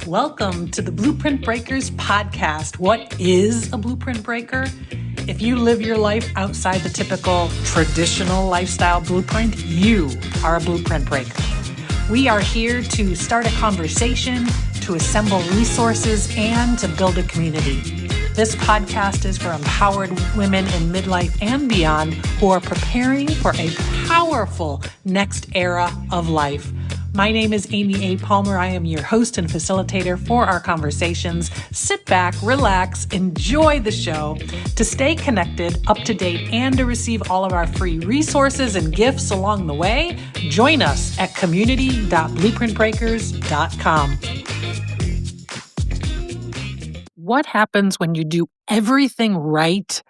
Welcome to the Blueprint Breakers podcast. What is a blueprint breaker? If you live your life outside the typical traditional lifestyle blueprint, you are a blueprint breaker. We are here to start a conversation, to assemble resources, and to build a community. This podcast is for empowered women in midlife and beyond who are preparing for a powerful next era of life. My name is Amy A. Palmer. I am your host and facilitator for our conversations. Sit back, relax, enjoy the show. To stay connected, up to date, and to receive all of our free resources and gifts along the way, join us at community.blueprintbreakers.com. What happens when you do everything right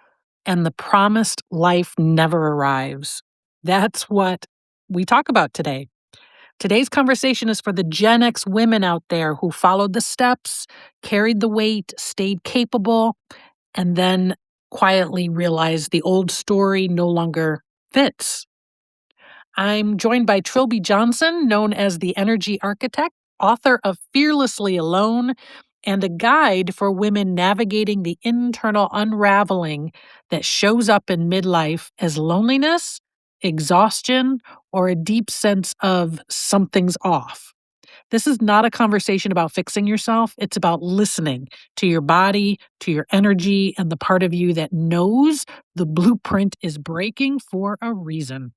and the promised life never arrives? That's what we talk about today. Today's conversation is for the Gen X women out there who followed the steps, carried the weight, stayed capable, and then quietly realized the old story no longer fits. I'm joined by Trilby Johnson, known as the Energy Architect, author of Fearlessly Alone, and a guide for women navigating the internal unraveling that shows up in midlife as loneliness, exhaustion, or a deep sense of something's off. This is not a conversation about fixing yourself. It's about listening to your body, to your energy, and the part of you that knows the blueprint is breaking for a reason.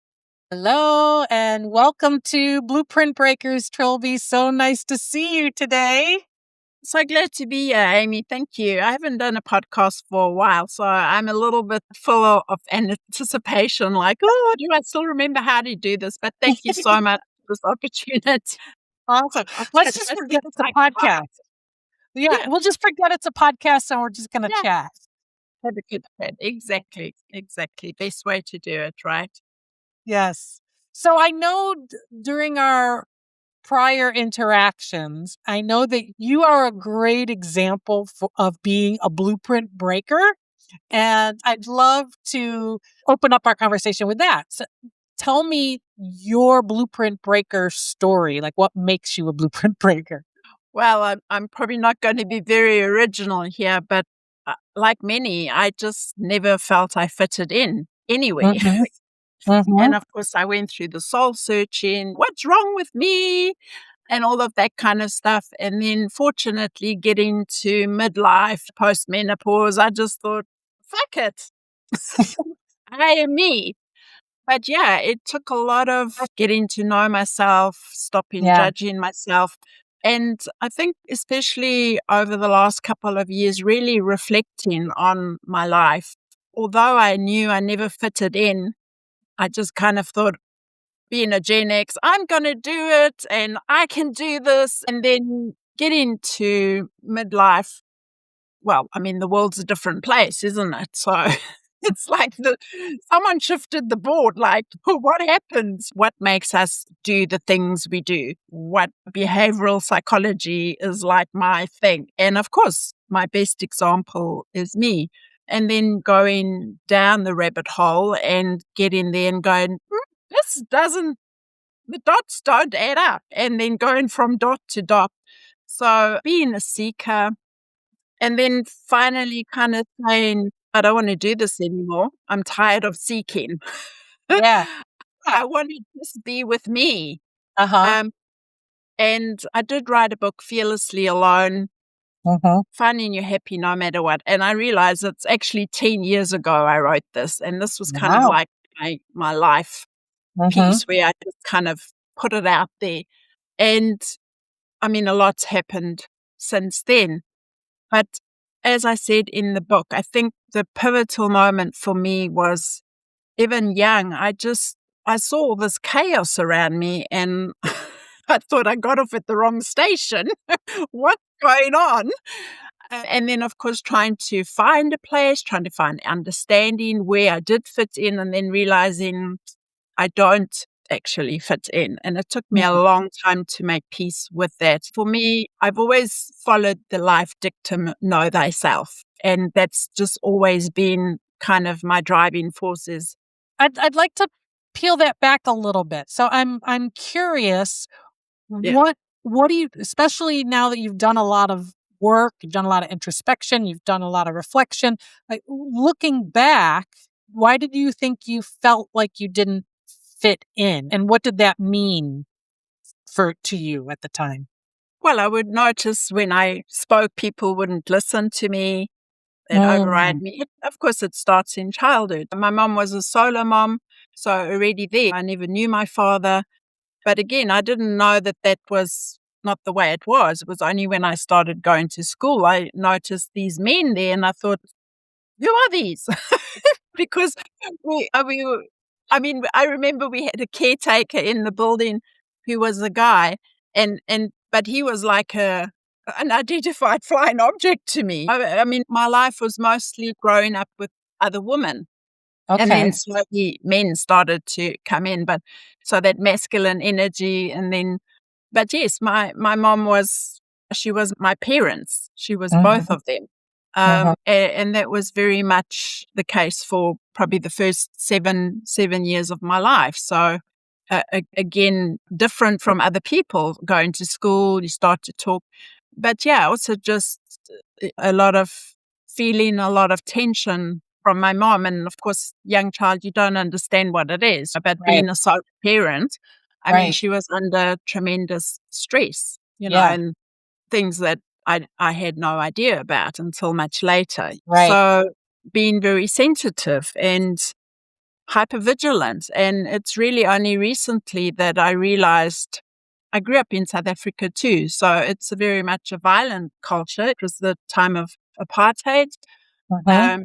Hello, and welcome to Blueprint Breakers, Trilby. So nice to see you today. So glad to be here, Amy. Thank you. I haven't done a podcast for a while, so I'm a little bit full of anticipation, like, oh, do I still remember how to do this? But thank you so much for this opportunity. Awesome. Let's just forget it's a podcast. Yeah, we'll just forget it's a podcast and we're just going to chat. Have a good chat. Exactly. Best way to do it, right? Yes. So I know during our prior interactions, I know that you are a great example of being a blueprint breaker. And I'd love to open up our conversation with that. So tell me your blueprint breaker story. Like, what makes you a blueprint breaker? Well, I'm probably not going to be very original here, but like many, I just never felt I fitted in anywhere. Mm-hmm. Mm-hmm. And of course, I went through the soul searching, what's wrong with me? And all of that kind of stuff. And then fortunately, getting to midlife, post-menopause, I just thought, fuck it. I am me. But yeah, it took a lot of getting to know myself, stopping judging myself. And I think especially over the last couple of years, really reflecting on my life. Although I knew I never fitted in, I just kind of thought, being a Gen X, I'm going to do it and I can do this. And then getting to midlife, well, I mean, the world's a different place, isn't it? So it's like someone shifted the board, like, what happens? What makes us do the things we do? What behavioral psychology is like my thing? And of course, my best example is me. And then going down the rabbit hole and getting there and going, this doesn't, the dots don't add up, and then going from dot to dot. So being a seeker and then finally kind of saying, I don't want to do this anymore. I'm tired of seeking. Yeah. I want to just be with me. Uh-huh. And I did write a book, Fearlessly Alone, finding you happy no matter what. And I realized it's actually 10 years ago I wrote this. And this was kind of like my life piece where I just kind of put it out there. And I mean, a lot's happened since then. But as I said in the book, I think the pivotal moment for me was even young. I saw all this chaos around me and I thought I got off at the wrong station. What's going on? And then, of course, trying to find a place, trying to find understanding where I did fit in, and then realizing I don't actually fit in. And it took me a long time to make peace with that. For me, I've always followed the life dictum, know thyself. And that's just always been kind of my driving forces. I'd like to peel that back a little bit. So I'm curious, what what do you, especially now that you've done a lot of work, you've done a lot of introspection, you've done a lot of reflection, like looking back, why did you think you felt like you didn't fit in? And what did that mean to you at the time? Well, I would notice when I spoke, people wouldn't listen to me. They'd override Mm, me. Of course, it starts in childhood. My mom was a solo mom, so already there, I never knew my father. But again, I didn't know that that was not the way it was. It was only when I started going to school, I noticed these men there and I thought, who are these? Because we were, I mean, I remember we had a caretaker in the building who was a guy, but he was like an identified flying object to me. I mean, my life was mostly growing up with other women. And then okay. slowly men started to come in, but so that masculine energy. And then, but yes, my mom she was my parents. She was both Mhm, of them. mhm. And that was very much the case for probably the first 7 years of my life. So again, different from other people going to school, you start to talk. But yeah, also just a lot of feeling, a lot of tension from my mom. And of course, young child, you don't understand what it is. But Right, being a sole parent, I mean, right. she was under tremendous stress, Yeah, and things that I had no idea about until much later. right. So being very sensitive and hyper-vigilant. And it's really only recently that I realized I grew up in South Africa too. So it's a very much a violent culture. It was the time of apartheid. Mhm. Um,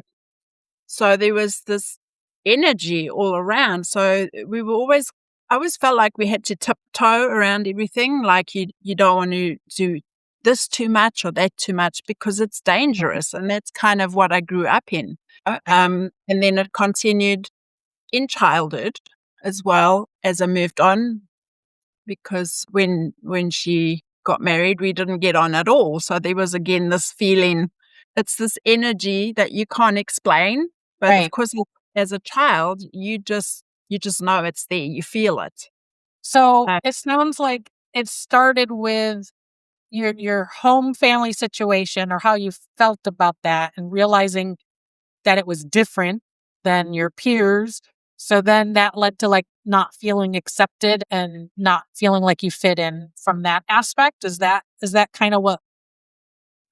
so there was this energy all around. So I always felt like we had to tiptoe around everything. Like you don't want to do this too much or that too much because it's dangerous. And that's kind of what I grew up in. Right, And then it continued in childhood as well as I moved on, because when she got married, we didn't get on at all. So there was again this feeling, it's this energy that you can't explain. But of right. course, as a child, you just know it's there. You feel it. So Uh, it sounds like it started with your home family situation or how you felt about that and realizing that it was different than your peers. So then that led to like not feeling accepted and not feeling like you fit in from that aspect. Is that kind of what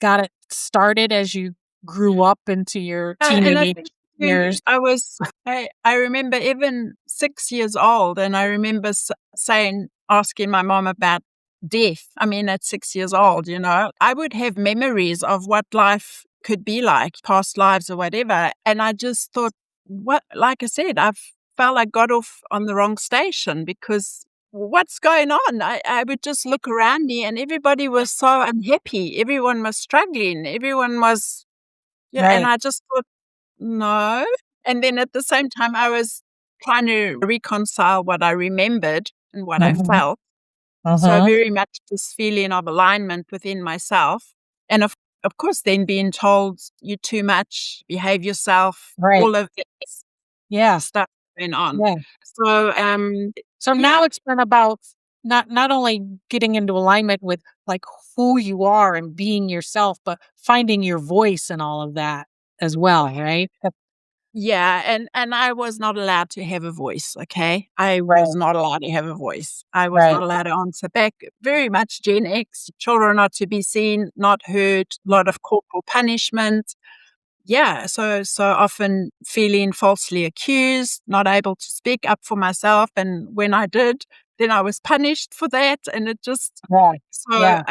got it started as you grew up into your and I teenage think too, years? I remember even 6 years old, and I remember asking my mom about death. I mean, at 6 years old, I would have memories of what life could be like, past lives or whatever. And I just thought, like I said, I felt I got off on the wrong station because what's going on? I would just look around me and everybody was so unhappy. Everyone was struggling. Everyone was, and Right. I just thought, no. And then at the same time, I was trying to reconcile what I remembered and what I Mhm. felt. So Mhm. very much this feeling of alignment within myself. And of course, then being told you're too much, behave yourself, Right. all of this Yeah. stuff going on. Yeah. So, So yeah, now it's been about not only getting into alignment with like who you are and being yourself, but finding your voice and all of that as well, right? yeah, and I was not allowed to have a voice, okay? I was Right, not allowed to have a voice. I was not right. allowed to answer back. Very much Gen X, children are to be seen, not heard, a lot of corporal punishment. Yeah, so often feeling falsely accused, not able to speak up for myself, and when I did, then I was punished for that, and it just Yeah, so, yeah.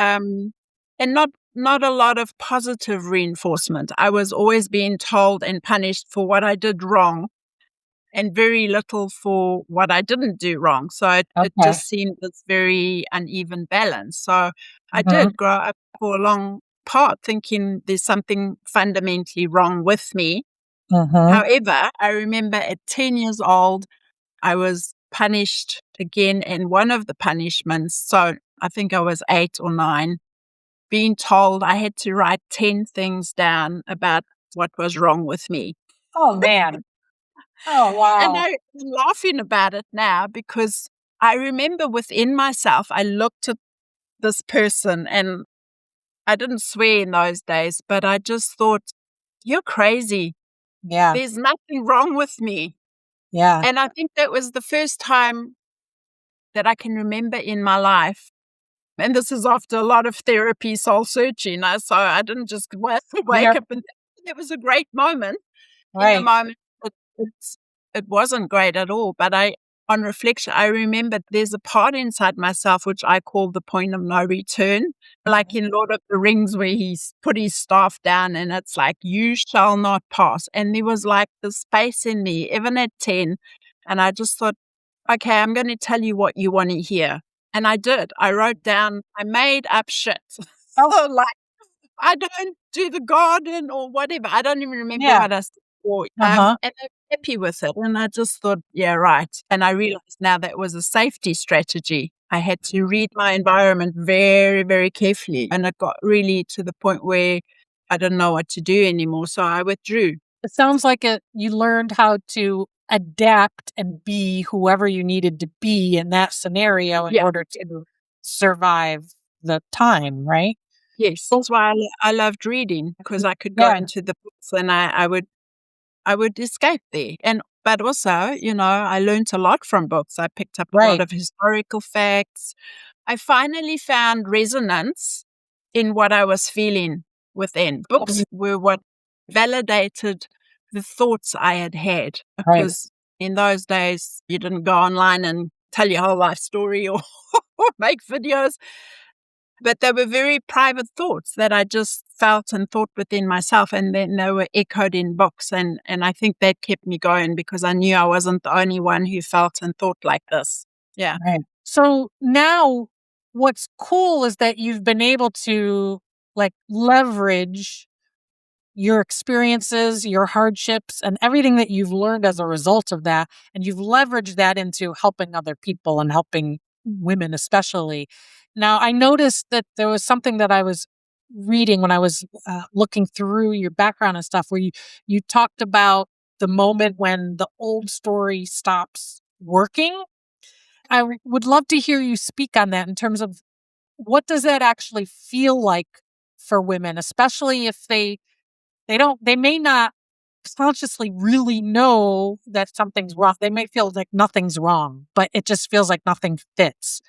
and not a lot of positive reinforcement. I was always being told and punished for what I did wrong and very little for what I didn't do wrong. So it Okay. just seemed this very uneven balance. So I Mhm, did grow up for a long part thinking there's something fundamentally wrong with me. mhm. However, I remember at 10 years old, I was punished again. And one of the punishments, so I think I was 8 or 9, being told I had to write 10 things down about what was wrong with me. Oh, man. Oh, And wow. I'm laughing about it now because I remember within myself, I looked at this person. And I didn't swear in those days, but I just thought, you're crazy. Yeah. There's nothing wrong with me. Yeah. And I think that was the first time that I can remember in my life. And this is after a lot of therapy, soul searching. So I didn't just wake Yeah. up and it was a great moment. In the Right. moment, it's it wasn't great at all, but on reflection, I remembered there's a part inside myself which I call the point of no return, like in Lord of the Rings, where he's put his staff down and it's like, you shall not pass. And there was like the space in me, even at 10. And I just thought, okay, I'm going to tell you what you want to hear. And I did. I wrote down, I made up shit. Oh, So like, I don't do the garden or whatever. I don't even remember yeah. what I said for, Uh-huh. and I'm happy with it. And I just thought, yeah, right. And I realized now that was a safety strategy. I had to read my environment very, very carefully. And it got really to the point where I didn't know what to do anymore. So I withdrew. It sounds like you learned how to adapt and be whoever you needed to be in that scenario in Yeah. order to survive the time, right? Yes. That's why I loved reading, because I could go Yeah. into the books and I would escape there. And but also, I learned a lot from books. I picked up a lot Right. of historical facts. I finally found resonance in what I was feeling within. Books were what validated the thoughts I had had, Right. because in those days you didn't go online and tell your whole life story or, or make videos. But they were very private thoughts that I just felt and thought within myself, and then they were echoed in books. And I think that kept me going, because I knew I wasn't the only one who felt and thought like this. Yeah. Right. So now what's cool is that you've been able to like leverage your experiences, your hardships, and everything that you've learned as a result of that. And you've leveraged that into helping other people and helping women, especially. Now, I noticed that there was something that I was reading when I was looking through your background and stuff, where you talked about the moment when the old story stops working. Would love to hear you speak on that in terms of what does that actually feel like for women, especially if they may not consciously really know that something's wrong. They may feel like nothing's wrong, but it just feels like nothing fits.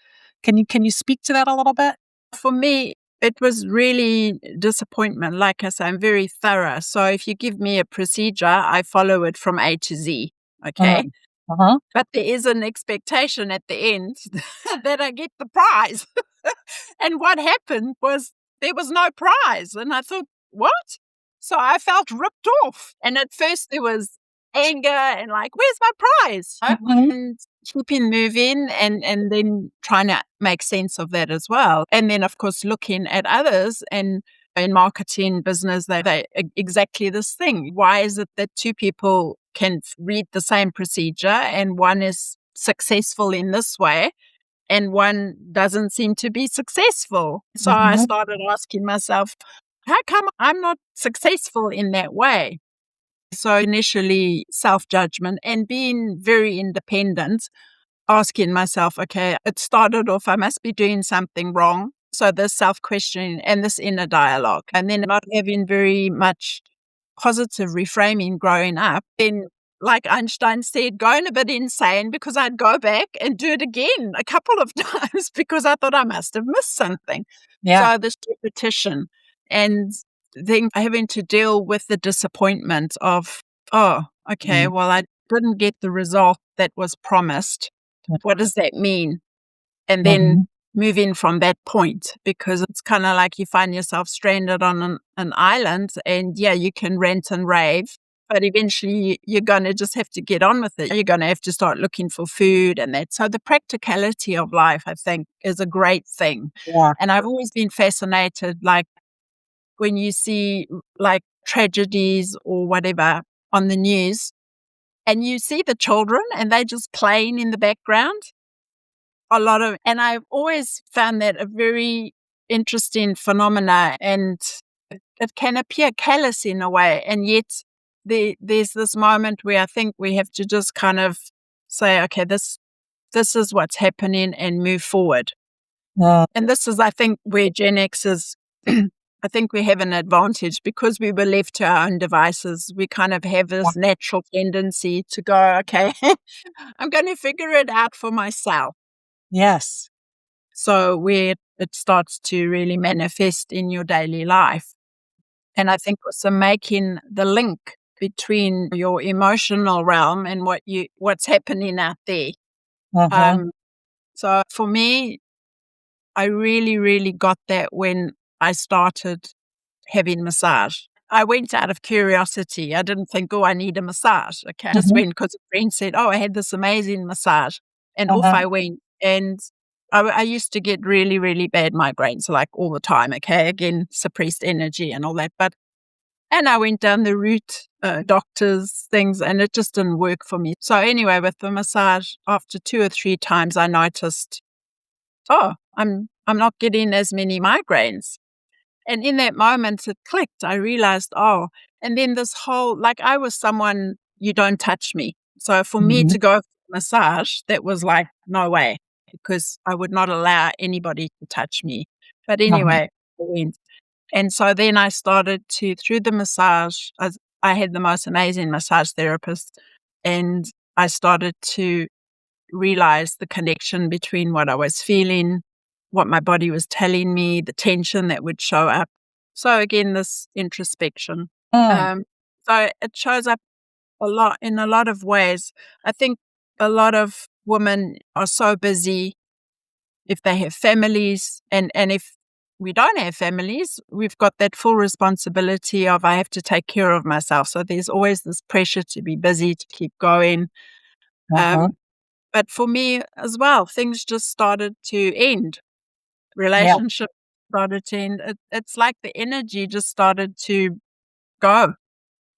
Can you speak to that a little bit? For me, it was really disappointment. Like I say, I'm very thorough. So if you give me a procedure, I follow it from A to Z. Uh, Okay. uh-huh. But there is an expectation at the end that I get the prize. And what happened was there was no prize. And I thought, what? So I felt ripped off. And at first there was anger and like, where's my prize? Mhm. And keeping moving, and then trying to make sense of that as well. And then, of course, looking at others, and in marketing business, they exactly this thing. Why is it that two people can read the same procedure and one is successful in this way and one doesn't seem to be successful? So I Mhm. started asking myself, how come I'm not successful in that way? So initially self-judgment and being very independent, asking myself, okay, it started off, I must be doing something wrong. So this self-questioning and this inner dialogue, and then not having very much positive reframing growing up. Then, like Einstein said, going a bit insane, because I'd go back and do it again a couple of times because I thought I must have missed something. Yeah. So this repetition, and then having to deal with the disappointment of, oh, okay, Mhm. well, I didn't get the result that was promised. What does that mean? And then Mhm. moving from that point, because it's kind of like you find yourself stranded on an island, and yeah, you can rant and rave, but eventually you're going to just have to get on with it. You're going to have to start looking for food and that. So the practicality of life, I think, is a great thing. Yeah. And I've always been fascinated, like when you see like tragedies or whatever on the news, and you see the children and they're just playing in the background. And I've always found that a very interesting phenomena, and it can appear callous in a way. And yet there's this moment where I think we have to just kind of say, okay, this is what's happening, and move forward. And this is, I think, where Gen X is. I think we have an advantage because we were left to our own devices. We kind of have Yeah. this natural tendency to go, okay, I'm going to figure it out for myself. Yes. So where it starts to really manifest in your daily life. And I think also making the link between your emotional realm and what's happening out there. Uh-huh. Um, so for me, I really, really got that when I started having massage. I went out of curiosity. I didn't think, oh, I need a massage. Okay. I just Mhm. went because a friend said, oh, I had this amazing massage. And off Uh-huh. I went. And I used to get really, really bad migraines, like all the time. Okay. Again, suppressed energy and all that. And I went down the route, doctors, things, and it just didn't work for me. So anyway, with the massage, after 2 or 3 times, I noticed, oh, I'm not getting as many migraines. And in that moment, it clicked. I realized, oh, and then this whole, like I was someone, you don't touch me. So for me Mhm. to go for massage, that was like, no way, because I would not allow anybody to touch me. But Uh-huh. anyway, I went. And so then I started to, through the massage, I had the most amazing massage therapist. And I started to realize the connection between what I was feeling, what my body was telling me, the tension that would show up. So again, this introspection. Mm. Um, so it shows up a lot in a lot of ways. I think a lot of women are so busy if they have families, and if we don't have families, we've got that full responsibility of I have to take care of myself. So there's always this pressure to be busy, to keep going. Uh-huh. Um, but for me as well, things just started to end. Yeah. Relationships started to end. It's like the energy just started to go,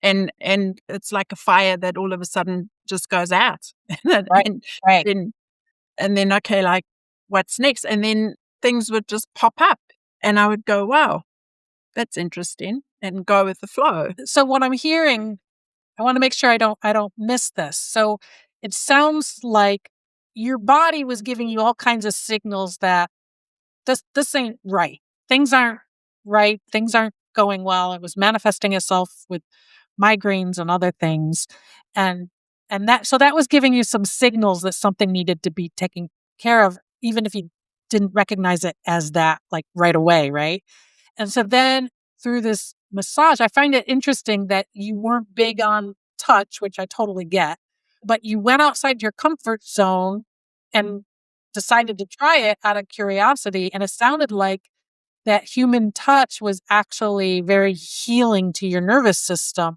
and it's like a fire that all of a sudden just goes out, Right. and Right. then okay, like what's next? And then things would just pop up, and I would go, wow, that's interesting, and go with the flow. So what I'm hearing, I want to make sure I don't miss this. So it sounds like your body was giving you all kinds of signals that this ain't right. Things aren't right. Things aren't going well. It was manifesting itself with migraines and other things. And that was giving you some signals that something needed to be taken care of, even if you didn't recognize it as that like right away, right? And so then through this massage, I find it interesting that you weren't big on touch, which I totally get, but you went outside your comfort zone and decided to try it out of curiosity. And it sounded like that human touch was actually very healing to your nervous system.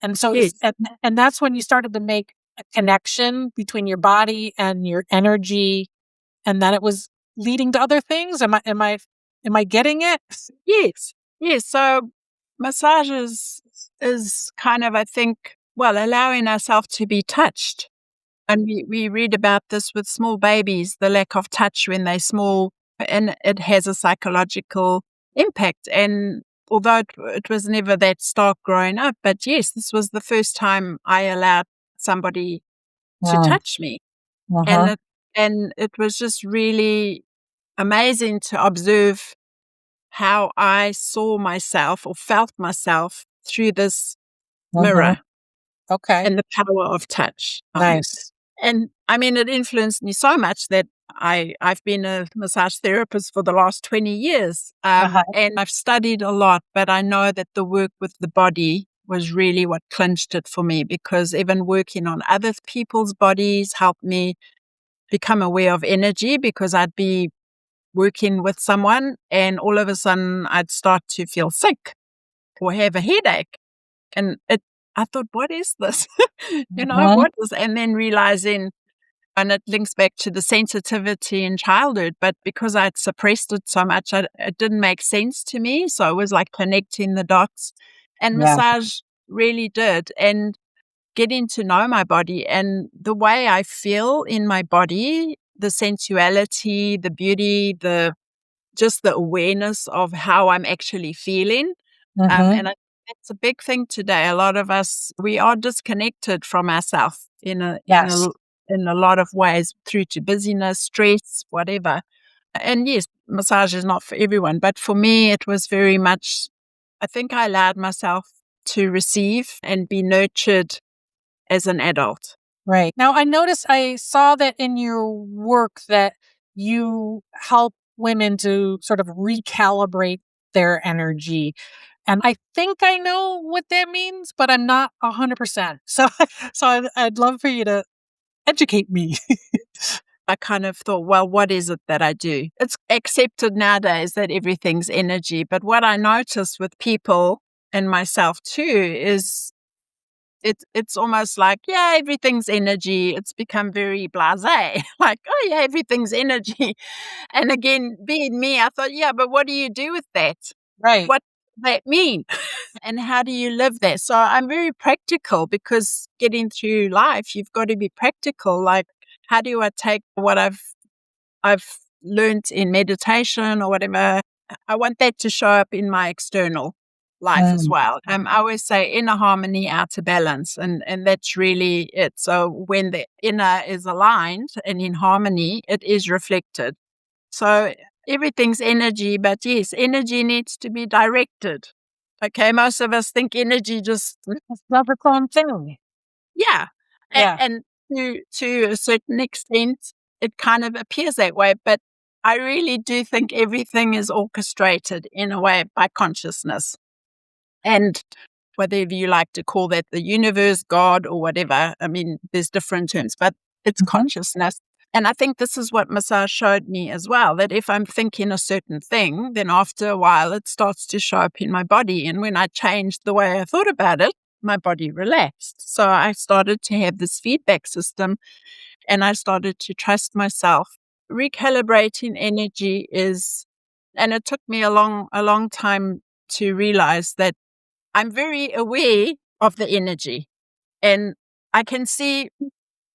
And so, Yes. and that's when you started to make a connection between your body and your energy, and that it was leading to other things. Am I getting it? Yes. Yes. So massages is kind of, I think, well, allowing ourselves to be touched. And we read about this with small babies, the lack of touch when they're small, and it has a psychological impact. And although it was never that stark growing up, but yes, this was the first time I allowed somebody to Mm. touch me. And Uh-huh. it was just really amazing to observe how I saw myself or felt myself through this Uh-huh. mirror Okay. and the power of touch. Nice. And I mean, it influenced me so much that I've been a massage therapist for the last 20 years. Uh-huh. And I've studied a lot, but I know that the work with the body was really what clinched it for me, because even working on other people's bodies helped me become aware of energy, because I'd be working with someone and all of a sudden I'd start to feel sick or have a headache. And I thought, what is this? Uh-huh. What is, and then realizing, and it links back to the sensitivity in childhood, but because I'd suppressed it so much, it didn't make sense to me. So it was like connecting the dots, and Yeah. massage really did. And getting to know my body and the way I feel in my body, the sensuality, the beauty, just the awareness of how I'm actually feeling. Mm-hmm. And I think that's a big thing today. A lot of us, we are disconnected from ourselves Yes. in a lot of ways, through to busyness, stress, whatever. And yes, massage is not for everyone, but for me, it was very much, I think I allowed myself to receive and be nurtured as an adult. Right. Now, I saw that in your work that you help women to sort of recalibrate their energy. And I think I know what that means, but I'm not 100%. So, I'd love for you to educate me. I kind of thought, well, what is it that I do? It's accepted nowadays that everything's energy. But what I notice with people and myself too is it's almost like, yeah, everything's energy. It's become very blasé. Like, oh yeah, everything's energy. And again, being me, I thought, yeah, but what do you do with that? Right. What does that mean? And how do you live that? So I'm very practical because getting through life, you've got to be practical. Like, how do I take what I've learned in meditation or whatever? I want that to show up in my external life as Mm. well. I always say inner harmony, outer balance, and that's really it. So when the inner is aligned and in harmony, it is reflected. So everything's energy, but yes, energy needs to be directed. Okay, most of us think energy just It's not its own thing. yeah, Yeah. and to a certain extent, it kind of appears that way. But I really do think everything is orchestrated in a way by consciousness, and whatever you like to call that, the universe, God, or whatever. I mean, there's different terms, but it's Mhm. consciousness. And I think this is what massage showed me as well, that if I'm thinking a certain thing, then after a while it starts to show up in my body. And when I changed the way I thought about it, my body relaxed. So I started to have this feedback system and I started to trust myself. Recalibrating energy is, and it took me a long time to realize that I'm very aware of the energy and I can see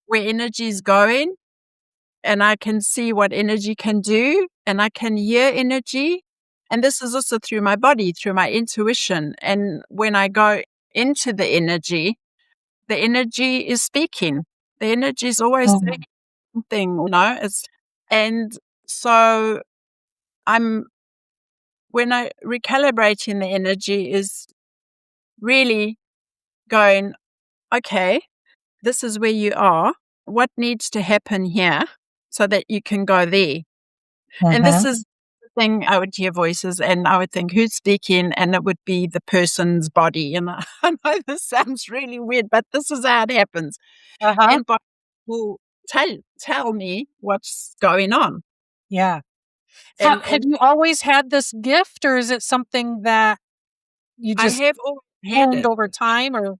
where energy is going and I can see what energy can do and I can hear energy. And this is also through my body, through my intuition. And when I go into the energy is speaking. The energy is always saying Mm. something, and so I'm, when I recalibrating the energy is really going, okay, this is where you are. What needs to happen here so that you can go there? And this Mhm. is the thing, I would hear voices and I would think, who's speaking? And it would be the person's body. And I know this sounds really weird, but this is how it happens. Uh-huh. And body will tell me what's going on. Yeah. Have And you always had this gift, or is it something that you I just have always had honed it. over time, or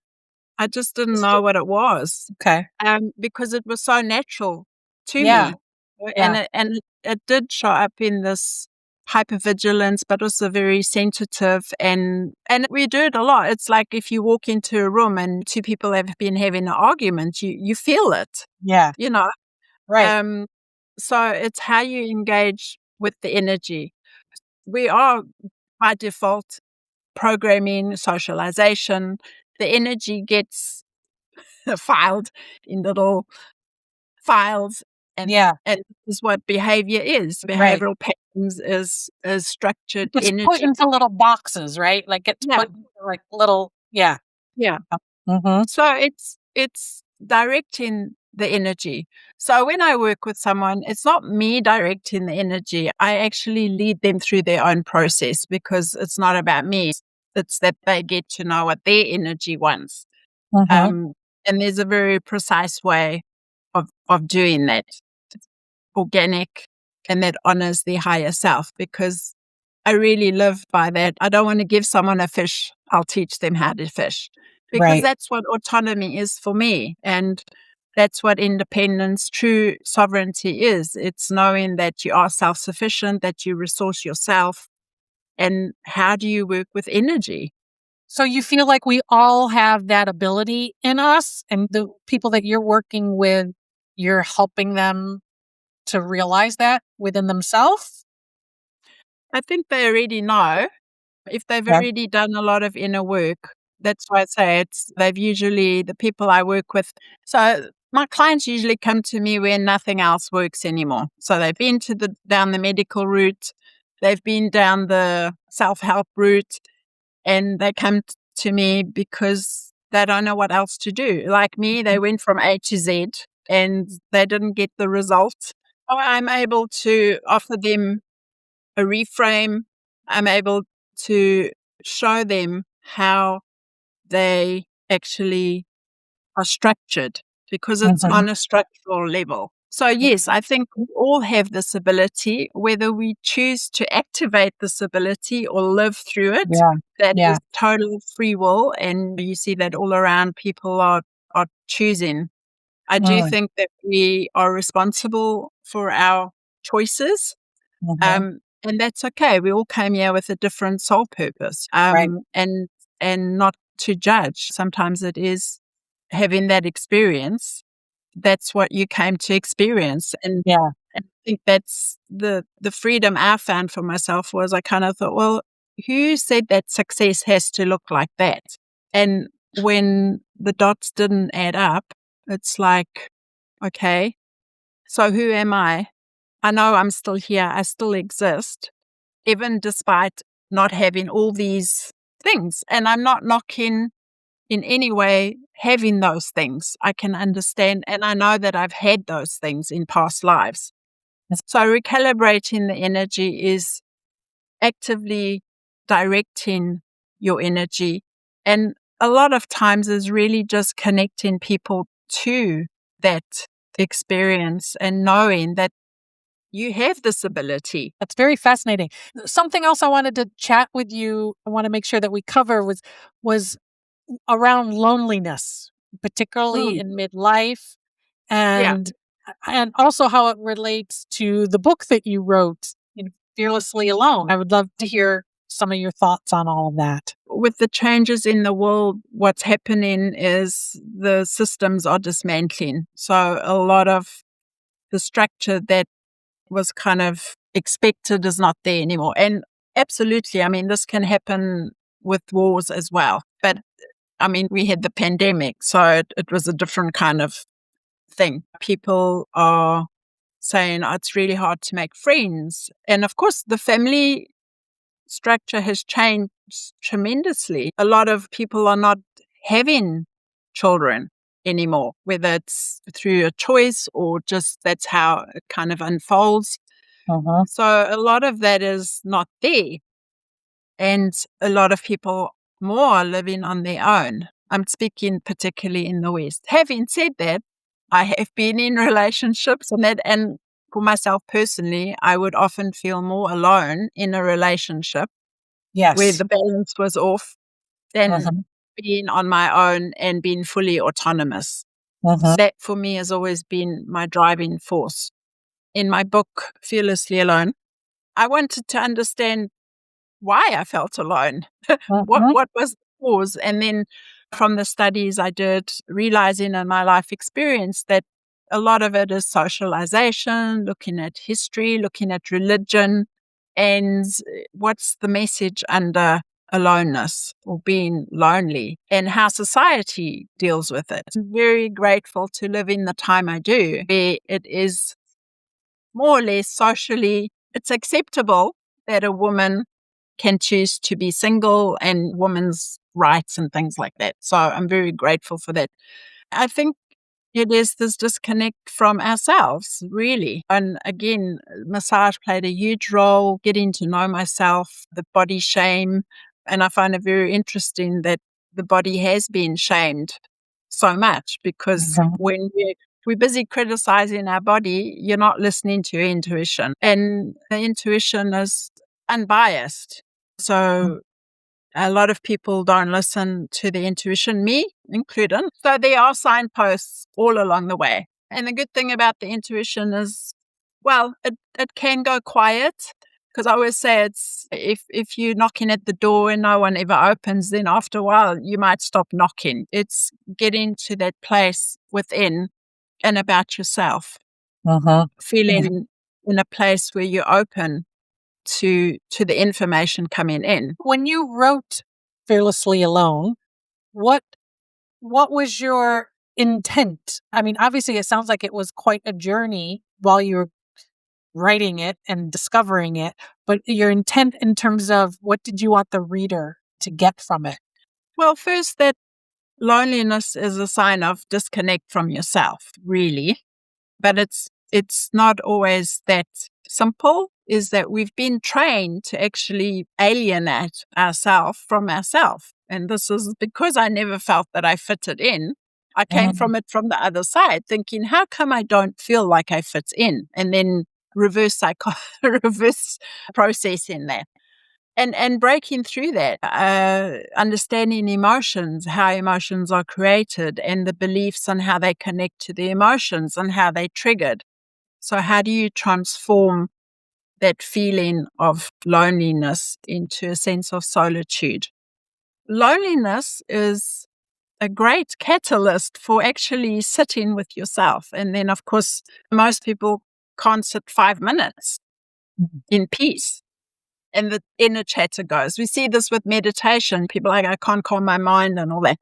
I just didn't it's know just what it was. okay? Because it was so natural to Yeah. me. Yeah. It did show up in this hyper-vigilance, but also very sensitive and we do it a lot. It's like if you walk into a room and two people have been having an argument, you feel it, Yeah. you know. Right. Um, so it's how you engage with the energy. We are by default programming, socialization. The energy gets filed in little files Yeah. and this is what behavior is. Right. Behavioral patterns is structured It's put energy. into little boxes, right? Like it's Yeah, put into like little. Yeah. yeah. Mm-hmm. So it's directing the energy. So when I work with someone, it's not me directing the energy. I actually lead them through their own process because it's not about me. It's that they get to know what their energy wants. Mm-hmm. Um, and there's a very precise way of doing that, organic, and that honors their higher self because I really live by that. I don't want to give someone a fish. I'll teach them how to fish because Right. that's what autonomy is for me. And that's what independence, true sovereignty is. It's knowing that you are self sufficient, that you resource yourself. And how do you work with energy? So you feel like we all have that ability in us, and the people that you're working with, you're helping them to realize that within themselves? I think they already know if they've Yeah. already done a lot of inner work. That's why I say they've usually, the people I work with. So My clients usually come to me when nothing else works anymore. So they've been down the medical route, they've been down the self-help route, and they come to me because they don't know what else to do. Like me, they went from A to Z and they didn't get the result. So I'm able to offer them a reframe. I'm able to show them how they actually are structured because it's on a structural level. So yes, I think we all have this ability, whether we choose to activate this ability or live through it. Yeah. That Yeah. is total free will. And you see that all around. People are choosing. I do Mm. think that we are responsible for our choices. And that's okay. We all came here with a different soul purpose. Right. And not to judge. Sometimes it is having that experience. That's what you came to experience. Yeah. And I think that's the freedom I found for myself was I kind of thought, well, who said that success has to look like that? And when the dots didn't add up, it's like, okay, so who am I? I know I'm still here. I still exist, even despite not having all these things. And I'm not knocking in any way having those things. I can understand, and I know that I've had those things in past lives. So recalibrating the energy is actively directing your energy. And a lot of times is really just connecting people to that experience and knowing that you have this ability. That's very fascinating. Something else I wanted to chat with you, I want to make sure that we cover was around loneliness, particularly Mm, in midlife, yeah. and also how it relates to the book that you wrote, Fearlessly Alone. I would love to hear some of your thoughts on all of that. With the changes in the world, what's happening is the systems are dismantling. So a lot of the structure that was kind of expected is not there anymore. And absolutely, I mean, this can happen with wars as well. But I mean, we had the pandemic, so it was a different kind of thing. People are saying, oh, it's really hard to make friends. And of course, the family structure has changed tremendously. A lot of people are not having children anymore, whether it's through a choice or just that's how it kind of unfolds. So a lot of that is not there. And a lot of people more are living on their own. I'm speaking particularly in the West. Having said that, I have been in relationships and for myself personally, I would often feel more alone in a relationship where Yes. the balance was off than being on my own and being fully autonomous. That for me has always been my driving force. In my book, Fearlessly Alone, I wanted to understand why I felt alone. What was the cause? And then from the studies I did, realizing in my life experience that a lot of it is socialization, looking at history, looking at religion, and what's the message under aloneness or being lonely and how society deals with it. I'm very grateful to live in the time I do, where it is more or less socially, it's acceptable that a woman can choose to be single and women's rights and things like that. So I'm very grateful for that. I think it is this disconnect from ourselves, really. And again, massage played a huge role, getting to know myself, the body shame. And I find it very interesting that the body has been shamed so much because when we're busy criticizing our body, you're not listening to your intuition. And the intuition is unbiased. So a lot of people don't listen to the intuition, me included. So there are signposts all along the way. And the good thing about the intuition is, well, it can go quiet. Because I always say it's if you're knocking at the door and no one ever opens, then after a while you might stop knocking. It's getting to that place within and about yourself, feeling in a place where you're open to the information coming in. When you wrote Fearlessly Alone, what was your intent? I mean, obviously, it sounds like it was quite a journey while you were writing it and discovering it, but your intent in terms of what did you want the reader to get from it? Well, first, that loneliness is a sign of disconnect from yourself, really. But it's not always that simple, is that we've been trained to actually alienate ourselves from ourselves. And this is because I never felt that I fitted in. I came Mm. from it from the other side, thinking, how come I don't feel like I fit in? And then reverse processing that. And breaking through that, understanding emotions, how emotions are created, and the beliefs on how they connect to the emotions and how they triggered. So, how do you transform that feeling of loneliness into a sense of solitude? Loneliness is a great catalyst for actually sitting with yourself. And then, of course, most people can't sit 5 minutes Mhm. in peace. And the inner chatter goes. We see this with meditation. People are like, I can't calm my mind and all that.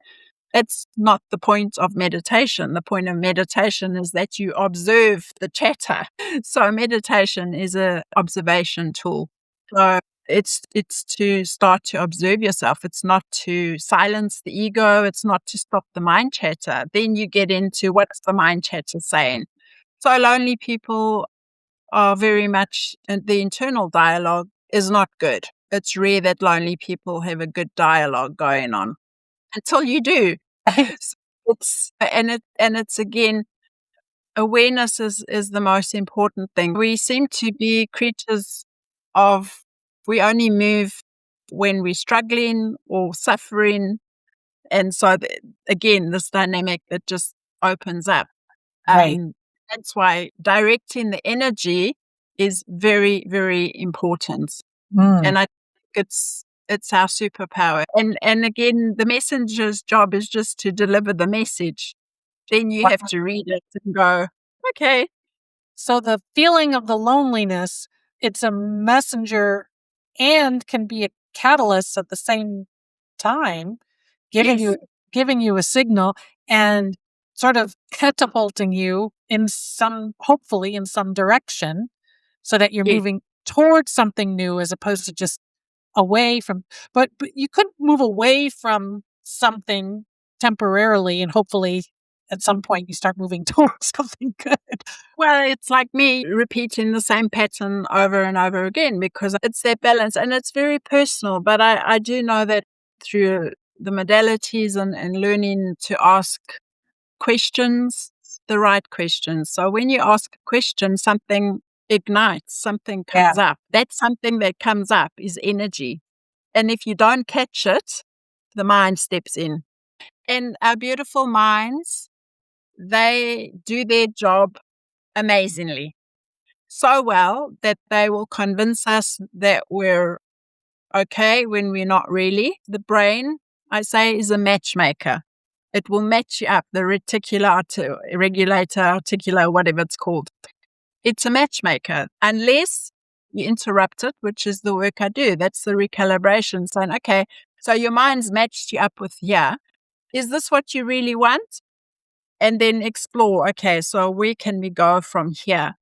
That's not the point of meditation. The point of meditation is that you observe the chatter. So meditation is a observation tool. So it's to start to observe yourself. It's not to silence the ego. It's not to stop the mind chatter. Then you get into what's the mind chatter saying. So lonely people are very much, and the internal dialogue is not good. It's rare that lonely people have a good dialogue going on until you do. S It's and it's again, awareness is the most important thing. We seem to be creatures of, we only move when we're struggling or suffering, and so again, this dynamic that just opens up. Right. Um, that's why directing the energy is very, very important. Mm. And I think it's our superpower. And again, the messenger's job is just to deliver the message. Then you have Wow. to read it and go, okay, So the feeling of the loneliness, it's a messenger and can be a catalyst at the same time, giving yes, you giving you a signal and sort of catapulting you in some, hopefully in some direction, so that you're yes, moving towards something new as opposed to just away from, but you could move away from something temporarily and hopefully at some point you start moving towards something good. well, it's like me repeating the same pattern over and over again because it's that balance and it's very personal. But I do know that through the modalities and learning to ask questions, the right questions. So when you ask a question, something ignites, something Yeah. comes up. That something that comes up is energy. And if you don't catch it, the mind steps in. And our beautiful minds, they do their job amazingly. So well that they will convince us that we're okay when we're not really. The brain, I say, is a matchmaker. It will match you up, the regulator, articular, whatever it's called. It's a matchmaker, unless you interrupt it, which is the work I do. That's the recalibration, saying, okay, so your mind's matched you up with, yeah, is this what you really want? And then explore, okay, so where can we go from here?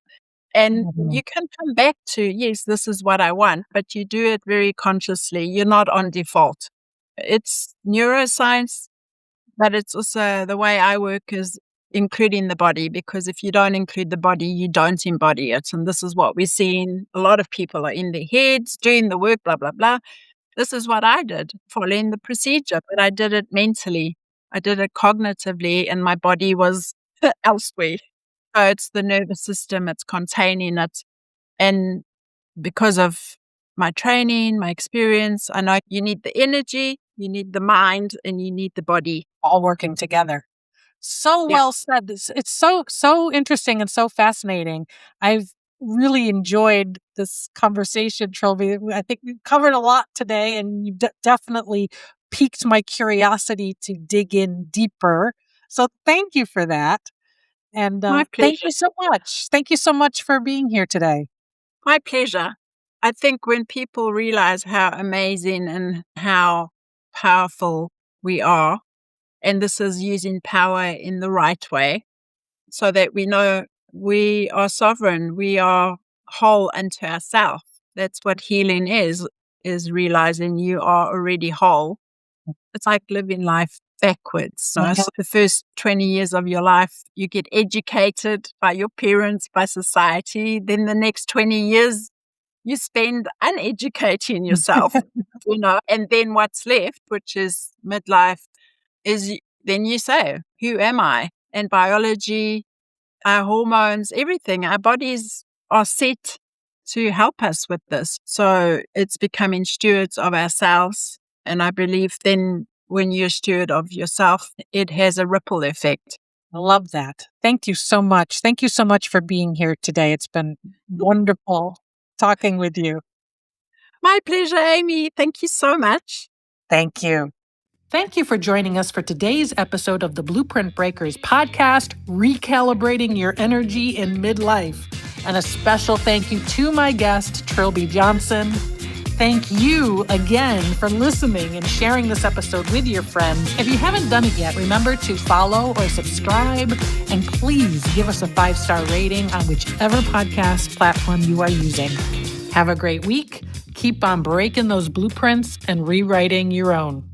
And Mhm. you can come back to, yes, this is what I want, but you do it very consciously. You're not on default. It's neuroscience, but it's also the way I work is including the body, because if you don't include the body, you don't embody it. And this is what we're seeing. A lot of people are in their heads doing the work, blah, blah, blah. This is what I did, following the procedure, but I did it mentally. I did it cognitively, and my body was elsewhere. So it's the nervous system, it's containing it. And because of my training, my experience, I know you need the energy, you need the mind, and you need the body. All working together. So Yeah, well said. It's so interesting and so fascinating. I've really enjoyed this conversation, Trilby. I think we covered a lot today, and you definitely piqued my curiosity to dig in deeper. So thank you for that, and my thank pleasure. you so much. Thank you so much for being here today. My pleasure. I think when people realize how amazing and how powerful we are, And this is using power in the right way so that we know we are sovereign, we are whole unto ourselves. That's what healing is realizing you are already whole. It's like living life backwards. So the first 20 years of your life, you get educated by your parents, by society. Then the next 20 years, you spend uneducating yourself, and then what's left, which is midlife, is then you say, who am I? And biology, our hormones, everything, our bodies are set to help us with this. So it's becoming stewards of ourselves. And I believe then when you're a steward of yourself, it has a ripple effect. I love that. Thank you so much. Thank you so much for being here today. It's been wonderful talking with you. My pleasure, Amy. Thank you so much. Thank you. Thank you for joining us for today's episode of the Blueprint Breakers podcast, Recalibrating Your Energy in Midlife. And a special thank you to my guest, Trilby Johnson. Thank you again for listening and sharing this episode with your friends. If you haven't done it yet, remember to follow or subscribe, and please give us a 5-star rating on whichever podcast platform you are using. Have a great week. Keep on breaking those blueprints and rewriting your own.